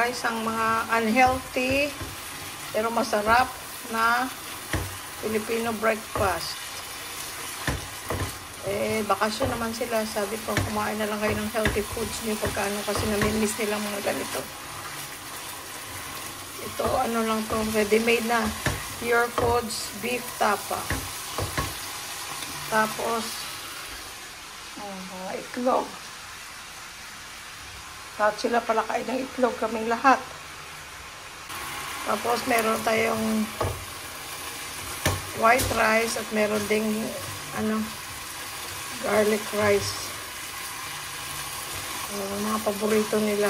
guys ang mga unhealthy pero masarap na Filipino breakfast. Bakasyon naman sila. Sabi ko, kumain na lang kayo ng healthy foods niyo pagkaano kasi namimiss nila mga ganito. Ito, ano lang to, ready-made na. Pure Foods beef tapa. Tapos, itlog. Lahat sila pala kain ng itlog, kaming lahat. Tapos, meron tayong white rice at meron ding, garlic rice. Mga paborito nila.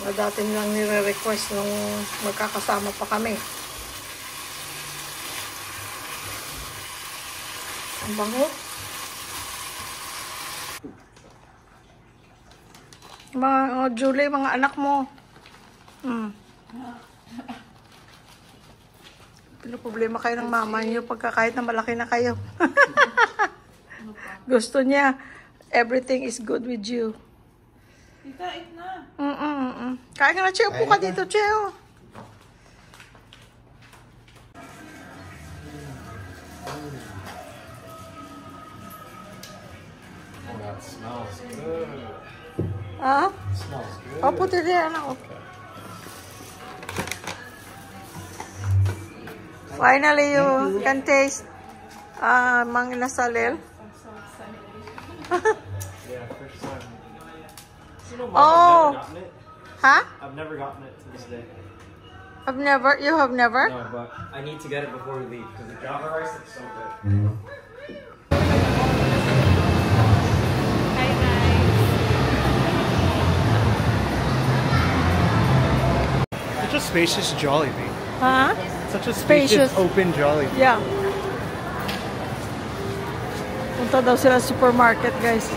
Mga dati nilang nire-request nung magkakasama pa kami. Ang bango. Julie, mga anak mo. Pinoproblema kayo ng mama niyo pagka kahit na malaki na kayo. Gusto niya, everything is good with you. Tita, eat na. Kaya nga na, Cheo. Upo ka dito, Cheo. Oh, that smells good. Ah? Smells good. Oh, puti rin, anak. Finally, you can taste Mang Inasalel. Yeah, first time. You know, Oh. I've never gotten it. Huh? I've never gotten it to this day. You have never? No, but I need to get it before we leave because the Java rice is so good. Hi, guys. Such a spacious Jollibee. Huh? Such a Spacious. open Jollibee. Yeah. Punta daw sila sa supermarket, guys.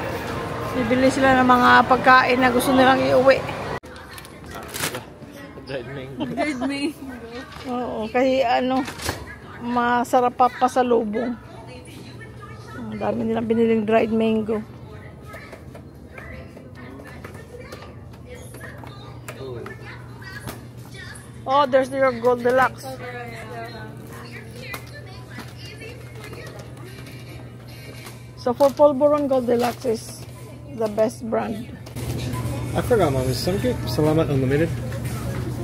Bibili sila ng mga pagkain na gusto nilang iuwi. Dried mango. Dried mango. Oo, kasi masarap pa sa lubong. Ang dami nilang biniling dried mango. Oh, there's your Goldilocks. So for Polvoron, Goldilocks is the best brand. I forgot, Mom. Is Samgyup Salamat Unlimited?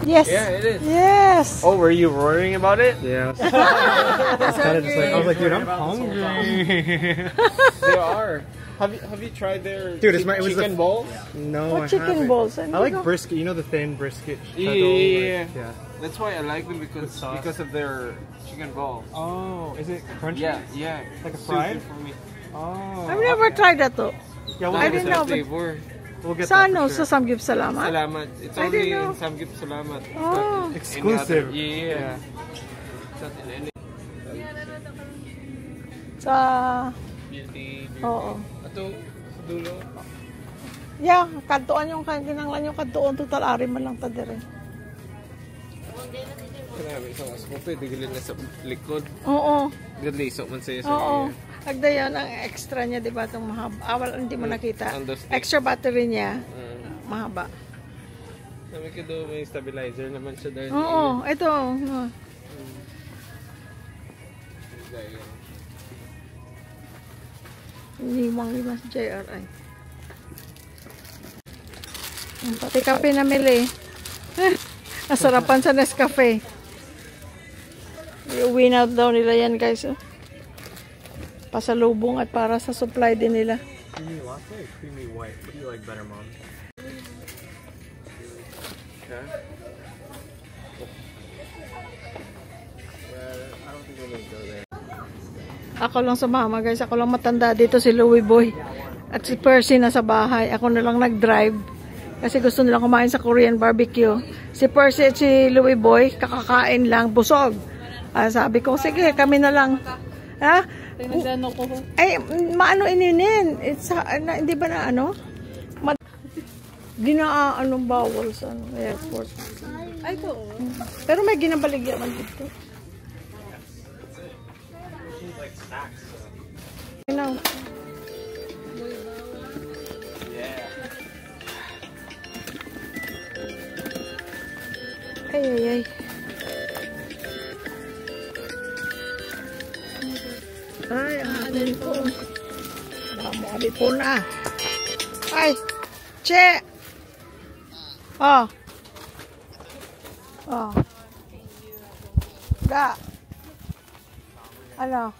Yes. Yeah, it is. Yes. Oh, were you worrying about it? Yeah. I was kind of just like, I was like, dude, I'm hungry. They are. Have you tried their chicken balls? No, What chicken balls? I like brisket. You know the thin brisket. Yeah. Yeah. That's why I like them because of their chicken balls. Oh, is it crunchy? Yeah. Like a fried? For me. Oh. I've never tried that though. Yeah, I didn't know. But Flavor. We'll get sa that for sa sure. Samgyup Salamat? Salamat. It's I only didn't know. in Samgyup Salamat. It's Oh. not in Exclusive. any other- Yeah. It's not in any Sa beauty. Oo. Ato, sa dulo. Yeah, kantuan yung kinanglan yung kantuan total ari man lang ta dire. Grabe, isang ascope. Digilin na sa likod. Oo. Gadliso man sa'yo sa Oo. Agdayan ang extra niya, di ba? Itong mahaba. Hindi mo nakita. Understand. Extra battery niya, mahaba. Sabi ko daw may stabilizer naman siya dahil. Oo, ito. Iniwang lima sa JRI. Pati kape na mili. Nasarapan sa Nescafe. Iuwi na daw nila yan, guys. Pasalubong at para sa supply din nila. Creamy latte or creamy white? What do you like better, Mom? Okay. Well, I don't think we're gonna go there. Ako lang sa mama, guys. Ako lang matanda dito, si Louie Boy. At si Percy nasa bahay. Ako na lang nag-drive. Kasi gusto nilang kumain sa Korean barbecue. Si Percy at si Louie Boy, kakakain lang, busog. Sabi ko, sige, kami na lang. Ha? Tinagdano ko. Ay, maano ininin? Hindi ba na ano? Anong bawal sa airport. Ay, ko. Pero may ginabaligyan man dito. You know. Ay, ay, ay. Ay, ang atin po. Dami po na. Ay, che! Oh. Oh. Da. Ano?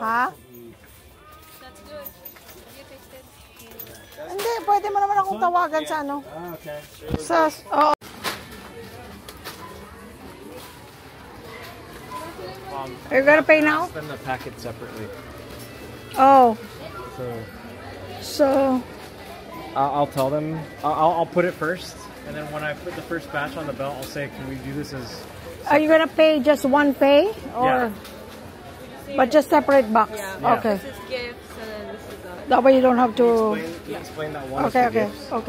Ha? That's good. You tasted. Hindi, pwede mo naman akong tawagan sa ano. Okay. Sa, oo. Are you gonna pay now? Send the packet separately. Oh. So So, I'll tell them. I'll put it first, and then when I put the first batch on the belt, I'll say, "Can we do this as?" are you gonna pay just one pay? Or, but just separate box? Yeah. Okay. This is gifts and then this is That way you don't have to... Explain that one. Okay, is for okay, gifts. okay.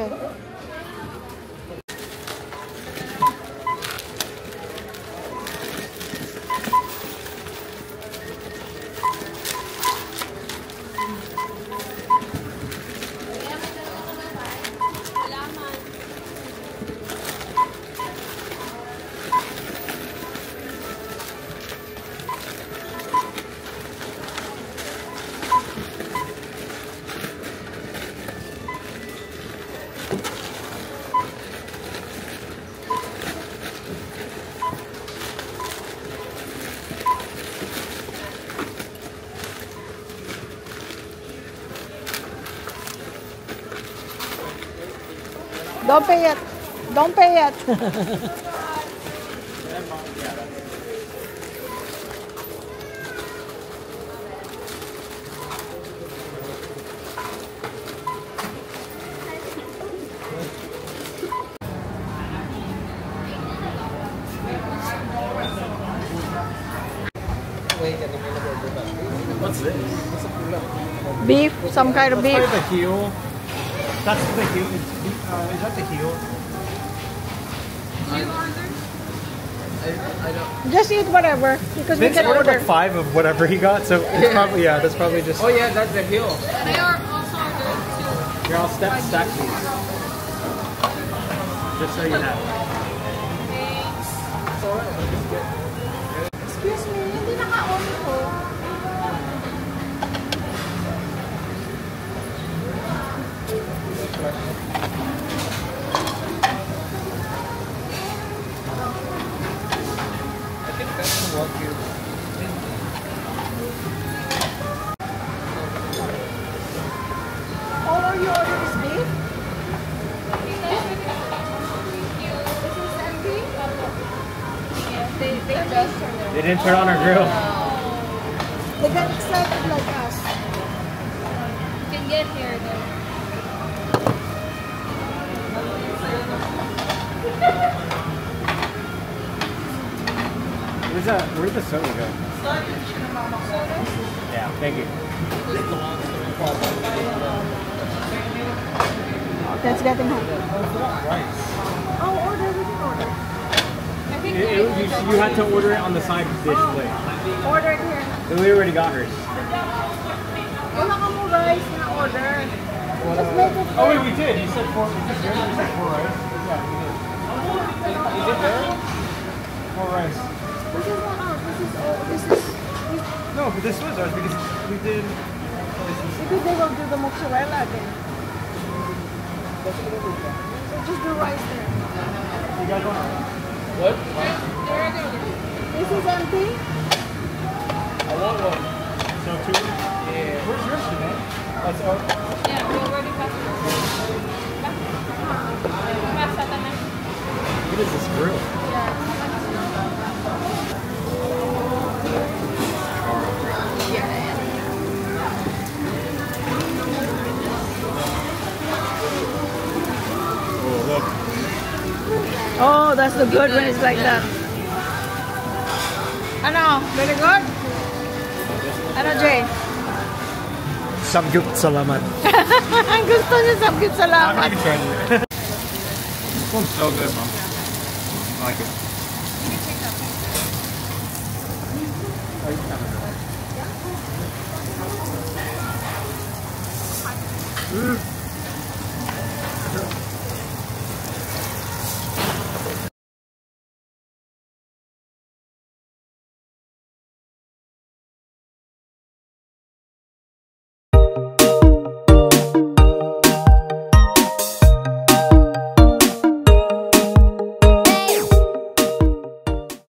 Don't pay it. Don't pay it. What's this? Beef, some kind of beef. That's probably the heel. That's the heel. Is that the heel? Just eat whatever because we Vince can ordered order. like 5 of whatever he got, so it's probably that's probably just. Oh yeah, that's the heel. They are also good too. Here, I'll stack these. Just so you have. Excuse me, hindi naka-on ko. I think that's the one here. All of you order is beef? They didn't turn on our grill. They get excited like us. You can get here though. Where'd the soda go? Yeah, thank you. Okay, it's getting hot. Rice. Oh, order, we can order. I think You had to order it on the side dish plate. Order it here. We already got hers. Wala ka mo guys na order. Just make it Oh wait, we did. You said 4. You said 4 rice. Yeah, we did. Is it there? 4 rice. This is not ours. This is No, but this was ours because we did. because they will do the mozzarella again. So just do rice there. You guys want? What? This is empty. I want one. So 2. Yeah. Where's yours today? That's our. yeah, we already passed it. Pass that time. What is this grill? Oh look. Oh, that's the good when it's like that. Ano? Very good? Ano, Jay? Samgyup salamat. Gusto niya samgyup salamat. This one's so good, Mom. I like it. Mm.